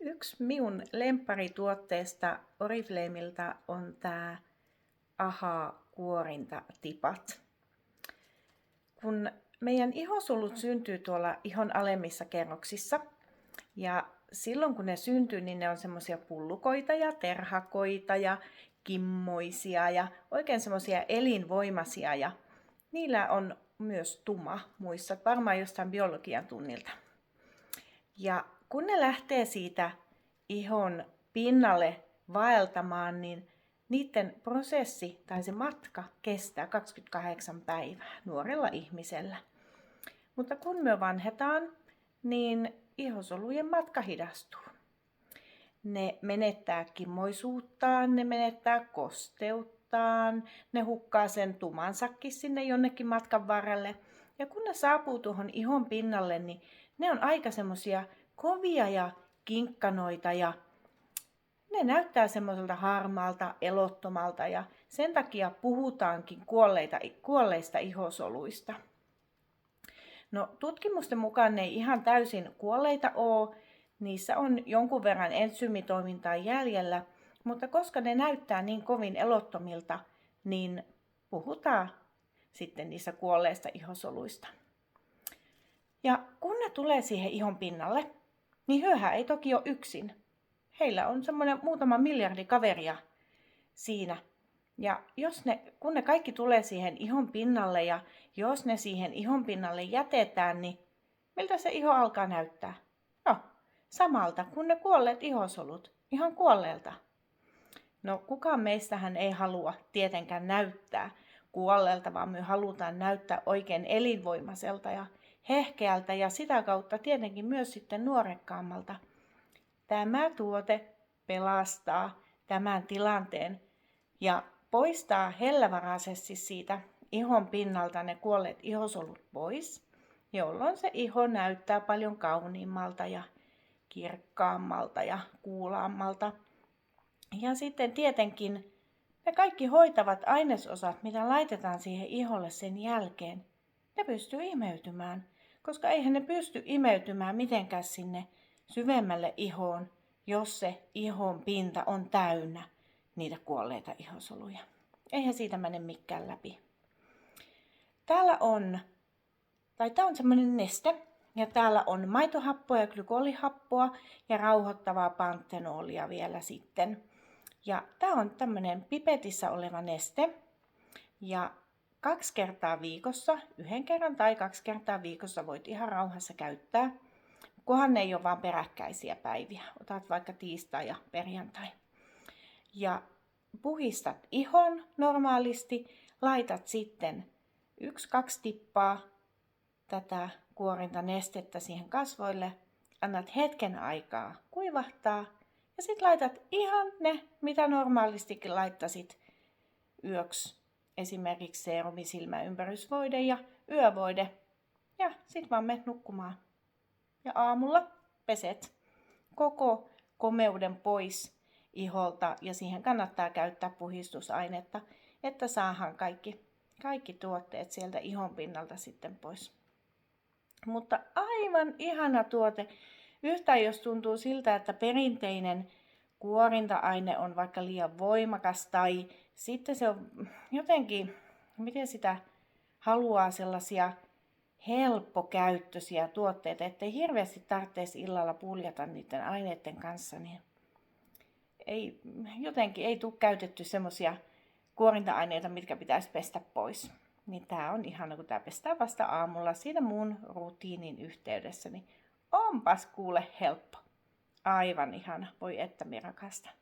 Yksi minun lempparituotteesta Oriflamilta on tämä AHA-kuorintatipat. Kun meidän ihosolut syntyy tuolla ihon alemmissa kerroksissa ja silloin kun ne syntyy, niin ne on semmoisia pullukoita ja terhakoita ja kimmoisia ja oikein semmoisia elinvoimaisia ja niillä on myös tuma. Muistat varmaan jostain biologian tunnilta. Ja kun ne lähtee siitä ihon pinnalle vaeltamaan, niin niiden prosessi tai se matka kestää 28 päivää nuorella ihmisellä. Mutta kun me vanhetaan, niin ihosolujen matka hidastuu. Ne menettää kimmoisuuttaan, ne menettää kosteuttaan, ne hukkaa sen tumansakin sinne jonnekin matkan varrelle. Ja kun ne saapuu tuohon ihon pinnalle, niin ne on aika semmoisia kovia ja kinkkanoita ja ne näyttää semmoiselta harmaalta, elottomalta ja sen takia puhutaankin kuolleista ihosoluista. No, tutkimusten mukaan ne ei ihan täysin kuolleita ole, niissä on jonkun verran entsyymitoimintaa jäljellä, mutta koska ne näyttää niin kovin elottomilta, niin puhutaan sitten niissä kuolleista ihosoluista. Ja kun ne tulee siihen ihon pinnalle, niin hyöhän ei toki ole yksin. Heillä on semmoinen muutama miljardi kaveria siinä. Ja kun ne kaikki tulee siihen ihon pinnalle ja jos ne siihen ihon pinnalle jätetään, niin miltä se iho alkaa näyttää? No, samalta kuin ne kuolleet ihosolut, ihan kuolleelta. No, kukaan meistähän ei halua tietenkään näyttää kuolleelta, vaan me halutaan näyttää oikein elinvoimaiselta ja hehkeältä ja sitä kautta tietenkin myös sitten nuorekkaammalta. Tämä tuote pelastaa tämän tilanteen ja poistaa hellävaraisesti siitä ihon pinnalta ne kuolleet ihosolut pois, jolloin se iho näyttää paljon kauniimmalta ja kirkkaammalta ja kuulaammalta. Ja sitten tietenkin ne kaikki hoitavat ainesosat, mitä laitetaan siihen iholle sen jälkeen, ne pystyy imeytymään, koska eihän ne pysty imeytymään mitenkään sinne syvemmälle ihoon, jos se ihon pinta on täynnä niitä kuolleita ihosoluja. Eihän siitä mene mikään läpi. Tämä on semmoinen neste, ja täällä on maitohappoa ja glykolihappoa ja rauhoittavaa pantenolia vielä sitten. Ja tämä on tämmöinen pipetissä oleva neste. Ja 2 kertaa viikossa, 1 kerran tai 2 kertaa viikossa voit ihan rauhassa käyttää, kunhan ne ei ole vaan peräkkäisiä päiviä. Otat vaikka tiistai ja perjantai. Ja puhistat ihon normaalisti, laitat sitten 1-2 tippaa tätä kuorintanestettä siihen kasvoille, annat hetken aikaa kuivahtaa ja sitten laitat ihan ne, mitä normaalistikin laittasit yöksi. Esimerkiksi seerumi, silmäympärysvoide ja yövoide. Ja sitten vaan menet nukkumaan. Ja aamulla peset koko komeuden pois iholta ja siihen kannattaa käyttää puhistusainetta, että saadaan kaikki tuotteet sieltä ihon pinnalta sitten pois. Mutta aivan ihana tuote. Yhtään jos tuntuu siltä, että perinteinen kuorinta-aine on vaikka liian voimakas tai sitten se on jotenkin, miten sitä haluaa sellaisia helppokäyttöisiä tuotteita, ettei hirveästi tarvitsisi illalla puljata niiden aineiden kanssa, niin ei tule käytetty semmoisia kuorinta-aineita, mitkä pitäisi pestä pois. Niin tää on ihana, kun tää pestää vasta aamulla siinä mun rutiinin yhteydessä, niin onpas kuule helppo. Aivan ihana, voi että minä rakastan.